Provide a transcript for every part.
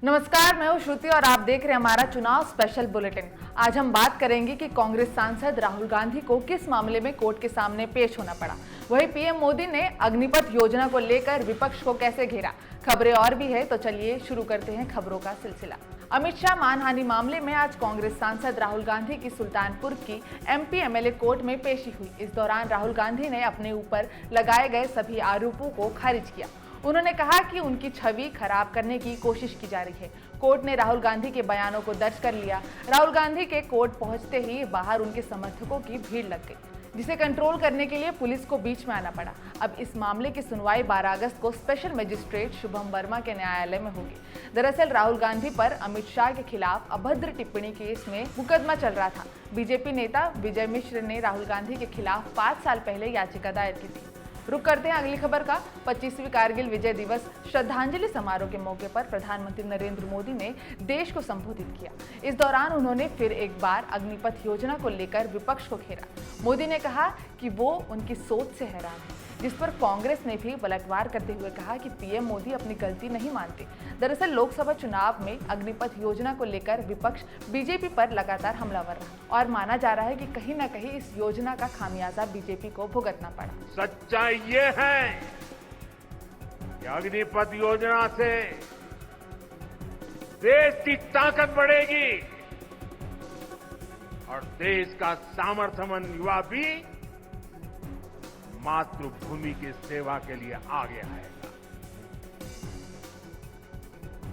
नमस्कार, मैं हूं श्रुति और आप देख रहे हैं हमारा चुनाव स्पेशल बुलेटिन। आज हम बात करेंगे कि कांग्रेस सांसद राहुल गांधी को किस मामले में कोर्ट के सामने पेश होना पड़ा। वहीं पीएम मोदी ने अग्निपथ योजना को लेकर विपक्ष को कैसे घेरा। खबरें और भी है, तो चलिए शुरू करते हैं खबरों का सिलसिला। अमित शाह मानहानि मामले में आज कांग्रेस सांसद राहुल गांधी की सुल्तानपुर की एमपी एमएलए कोर्ट में पेशी हुई। इस दौरान राहुल गांधी ने अपने ऊपर लगाए गए सभी आरोपों को खारिज किया। उन्होंने कहा कि उनकी छवि खराब करने की कोशिश की जा रही है। कोर्ट ने राहुल गांधी के बयानों को दर्ज कर लिया। राहुल गांधी के कोर्ट पहुंचते ही बाहर उनके समर्थकों की भीड़ लग गई, जिसे कंट्रोल करने के लिए पुलिस को बीच में आना पड़ा। अब इस मामले की सुनवाई 12 अगस्त को स्पेशल मजिस्ट्रेट शुभम वर्मा के न्यायालय में होगी। दरअसल राहुल गांधी पर अमित शाह के खिलाफ अभद्र टिप्पणी केस में मुकदमा चल रहा था। बीजेपी नेता विजय मिश्र ने राहुल गांधी के खिलाफ 5 साल पहले याचिका दायर की थी। रुक करते हैं अगली खबर का। 25वीं कारगिल विजय दिवस श्रद्धांजलि समारोह के मौके पर प्रधानमंत्री नरेंद्र मोदी ने देश को संबोधित किया। इस दौरान उन्होंने फिर एक बार अग्निपथ योजना को लेकर विपक्ष को घेरा। मोदी ने कहा कि वो उनकी सोच से हैरान है, जिस पर कांग्रेस ने भी पलटवार करते हुए कहा कि पीएम मोदी अपनी गलती नहीं मानते। दरअसल लोकसभा चुनाव में अग्निपथ योजना को लेकर विपक्ष बीजेपी पर लगातार हमलावर रहा और माना जा रहा है कि कहीं न कहीं इस योजना का खामियाजा बीजेपी को भुगतना पड़ा। सच्चाई ये है कि अग्निपथ योजना से देश की ताकत बढ़ेगी और देश का सामर्थ्यवान युवा भी मातृभूमि की सेवा के लिए आगे आएगा।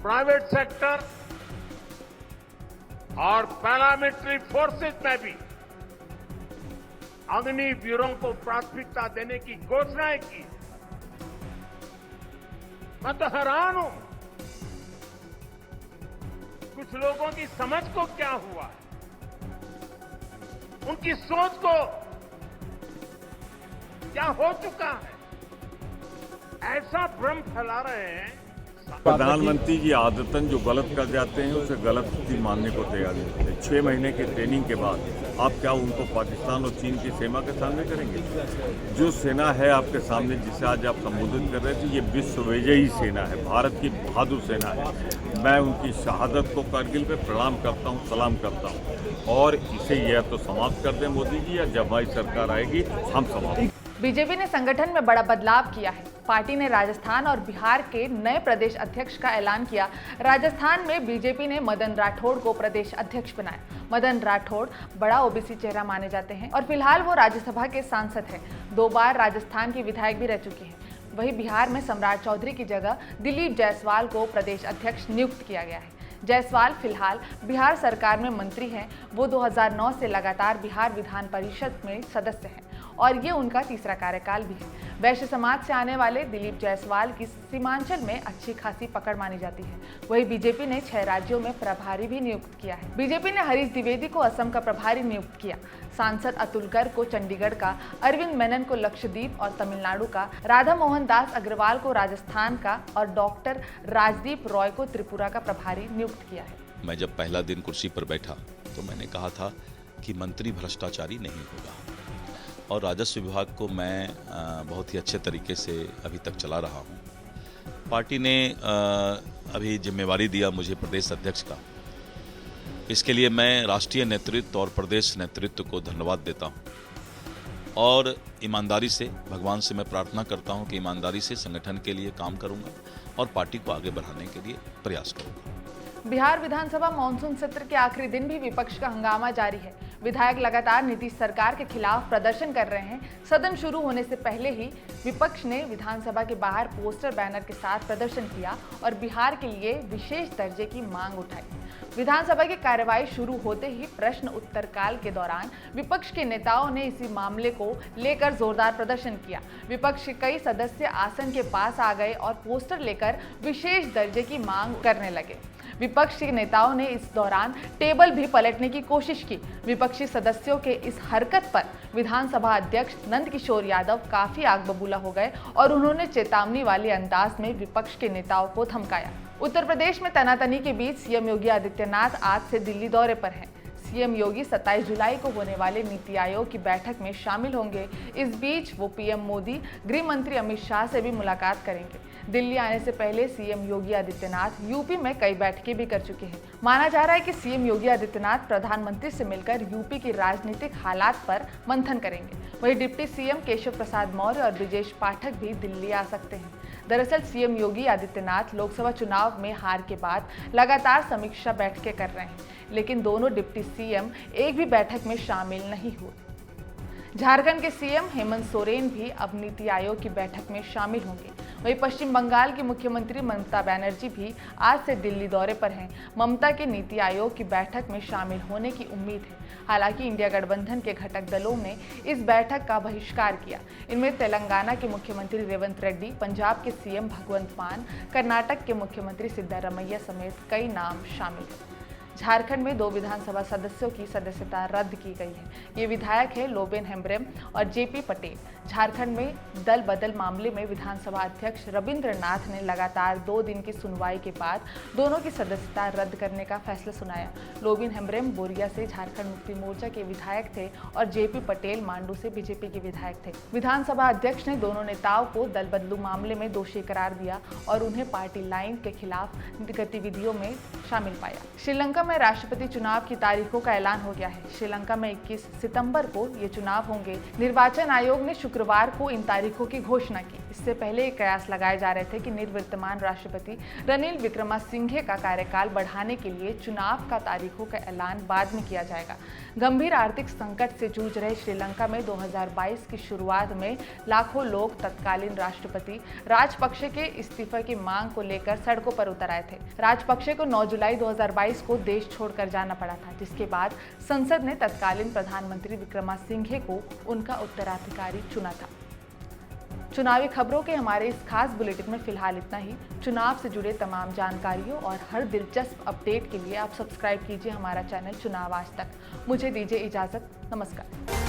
प्राइवेट सेक्टर और पैरामिलिट्री फोर्सेस में भी अग्निवीरों को प्राथमिकता देने की घोषणाएं की। मैं तो हैरान हूं, कुछ लोगों की समझ को क्या हुआ, उनकी सोच को क्या हो चुका है, ऐसा भ्रम फैला रहे हैं। प्रधानमंत्री जी आदतन जो गलत कर जाते हैं उसे गलत ही मानने को तैयार नहीं होते। 6 महीने की ट्रेनिंग के बाद आप क्या उनको पाकिस्तान और चीन की सीमा के सामने करेंगे? जो सेना है आपके सामने, जिसे आज आप संबोधित कर रहे थे, ये विश्व विजयी सेना है, भारत की बहादुर सेना है। मैं उनकी शहादत को कारगिल पे प्रणाम करता हूँ, सलाम करता हूँ और इसे यह तो समाप्त कर दें मोदी जी, या जब हमारी सरकार आएगी हम समाप्त। बीजेपी ने संगठन में बड़ा बदलाव किया है। पार्टी ने राजस्थान और बिहार के नए प्रदेश अध्यक्ष का ऐलान किया। राजस्थान में बीजेपी ने मदन राठौड़ को प्रदेश अध्यक्ष बनाया। मदन राठौड़ बड़ा ओबीसी चेहरा माने जाते हैं और फिलहाल वो राज्यसभा के सांसद हैं। 2 बार राजस्थान के विधायक भी रह चुके हैं। वहीं बिहार में सम्राट चौधरी की जगह दिलीप जायसवाल को प्रदेश अध्यक्ष नियुक्त किया गया है। जायसवाल फिलहाल बिहार सरकार में मंत्री हैं। वो 2009 से लगातार बिहार विधान परिषद में सदस्य हैं और ये उनका तीसरा कार्यकाल भी है। वैश्य समाज से आने वाले दिलीप जायसवाल की सीमांचल में अच्छी खासी पकड़ मानी जाती है। वहीं बीजेपी ने 6 राज्यों में प्रभारी भी नियुक्त किया है। बीजेपी ने हरीश द्विवेदी को असम का प्रभारी नियुक्त किया। सांसद अतुल गर्ग को चंडीगढ़ का, अरविंद मेनन को लक्षद्वीप और तमिलनाडु का, राधा मोहन दास अग्रवाल को राजस्थान का और डॉक्टर राजदीप रॉय को त्रिपुरा का प्रभारी नियुक्त किया है। मैं जब पहला दिन कुर्सी पर बैठा तो मैंने कहा था कि मंत्री भ्रष्टाचारी नहीं होगा और राजस्व विभाग को मैं बहुत ही अच्छे तरीके से अभी तक चला रहा हूँ। पार्टी ने अभी जिम्मेवारी दिया मुझे प्रदेश अध्यक्ष का। इसके लिए मैं राष्ट्रीय नेतृत्व और प्रदेश नेतृत्व को धन्यवाद देता हूँ और ईमानदारी से भगवान से मैं प्रार्थना करता हूँ कि ईमानदारी से संगठन के लिए काम करूँगा और पार्टी को आगे बढ़ाने के लिए प्रयास करूँगा। बिहार विधानसभा मानसून सत्र के आखिरी दिन भी विपक्ष का हंगामा जारी है। विधायक लगातार नीतीश सरकार के खिलाफ प्रदर्शन कर रहे हैं। सदन शुरू होने से पहले ही विपक्ष ने विधानसभा के बाहर पोस्टर बैनर के साथ प्रदर्शन किया और बिहार के लिए विशेष दर्जे की मांग उठाई। विधानसभा की कार्यवाही शुरू होते ही प्रश्न उत्तर काल के दौरान विपक्ष के नेताओं ने इसी मामले को लेकर जोरदार प्रदर्शन किया। विपक्ष के कई सदस्य आसन के पास आ गए और पोस्टर लेकर विशेष दर्जे की मांग करने लगे। विपक्ष के नेताओं ने इस दौरान टेबल भी पलटने की कोशिश की। विपक्षी सदस्यों के इस हरकत पर विधानसभा अध्यक्ष नंद किशोर यादव काफी आग बबूला हो गए और उन्होंने चेतावनी वाले अंदाज में विपक्ष के नेताओं को धमकाया। उत्तर प्रदेश में तनातनी के बीच सीएम योगी आदित्यनाथ आज से दिल्ली दौरे पर हैं। सीएम योगी 27 जुलाई को होने वाले नीति आयोग की बैठक में शामिल होंगे। इस बीच वो पीएम मोदी, गृह मंत्री अमित शाह से भी मुलाकात करेंगे। दिल्ली आने से पहले सीएम योगी आदित्यनाथ यूपी में कई बैठकें भी कर चुके हैं। माना जा रहा है कि सीएम योगी आदित्यनाथ प्रधानमंत्री से मिलकर यूपी की राजनीतिक हालात पर मंथन करेंगे। वहीं डिप्टी सीएम केशव प्रसाद मौर्य और ब्रिजेश पाठक भी दिल्ली आ सकते हैं। दरअसल सीएम योगी आदित्यनाथ लोकसभा चुनाव में हार के बाद लगातार समीक्षा बैठकें कर रहे हैं, लेकिन दोनों डिप्टी सीएम एक भी बैठक में शामिल नहीं हुए। झारखंड के सीएम हेमंत सोरेन भी अब नीति आयोग की बैठक में शामिल होंगे। वहीं पश्चिम बंगाल की मुख्यमंत्री ममता बनर्जी भी आज से दिल्ली दौरे पर हैं। ममता के नीति आयोग की बैठक में शामिल होने की उम्मीद है। हालांकि इंडिया गठबंधन के घटक दलों ने इस बैठक का बहिष्कार किया। इनमें तेलंगाना के मुख्यमंत्री रेवंत रेड्डी, पंजाब के सीएम भगवंत मान, कर्नाटक के मुख्यमंत्री सिद्धारमैया समेत कई नाम शामिल हैं। झारखंड में 2 विधानसभा सदस्यों की सदस्यता रद्द की गई है। ये विधायक है लोबेन हेम्ब्रेम और जेपी पटेल। झारखंड में दल बदल मामले में विधानसभा अध्यक्ष रविंद्र नाथ ने लगातार 2 दिन की सुनवाई के बाद दोनों की सदस्यता रद्द करने का फैसला सुनाया। लोबेन हेम्ब्रेम बोरिया से झारखंड मुक्ति मोर्चा के विधायक थे और जेपी पटेल मांडू से बीजेपी के विधायक थे। विधानसभा अध्यक्ष ने दोनों नेताओं को दल बदलू मामले में दोषी करार दिया और उन्हें पार्टी लाइन के खिलाफ गतिविधियों में शामिल पाया। श्रीलंका में राष्ट्रपति चुनाव की तारीखों का ऐलान हो गया है। श्रीलंका में 21 सितंबर को ये चुनाव होंगे। निर्वाचन आयोग ने शुक्रवार को इन तारीखों की घोषणा की। इससे पहले कयास लगाए जा रहे थे कि निवर्तमान राष्ट्रपति रनिल विक्रमसिंघे का कार्यकाल बढ़ाने के लिए चुनाव का तारीखों का ऐलान बाद में किया जाएगा। गंभीर आर्थिक संकट से जूझ रहे श्रीलंका में 2022 की शुरुआत में लाखों लोग तत्कालीन राष्ट्रपति राजपक्षे के इस्तीफे की मांग को लेकर सड़कों पर उतर आए थे। राजपक्षे को 9 जुलाई 2022 को देश छोड़कर जाना पड़ा था, जिसके बाद संसद ने तत्कालीन प्रधानमंत्री विक्रमसिंघे को उनका उत्तराधिकारी चुना था। चुनावी खबरों के हमारे इस खास बुलेटिन में फिलहाल इतना ही। चुनाव से जुड़े तमाम जानकारियों और हर दिलचस्प अपडेट के लिए आप सब्सक्राइब कीजिए हमारा चैनल चुनाव आज तक। मुझे दीजिए इजाजत। नमस्कार।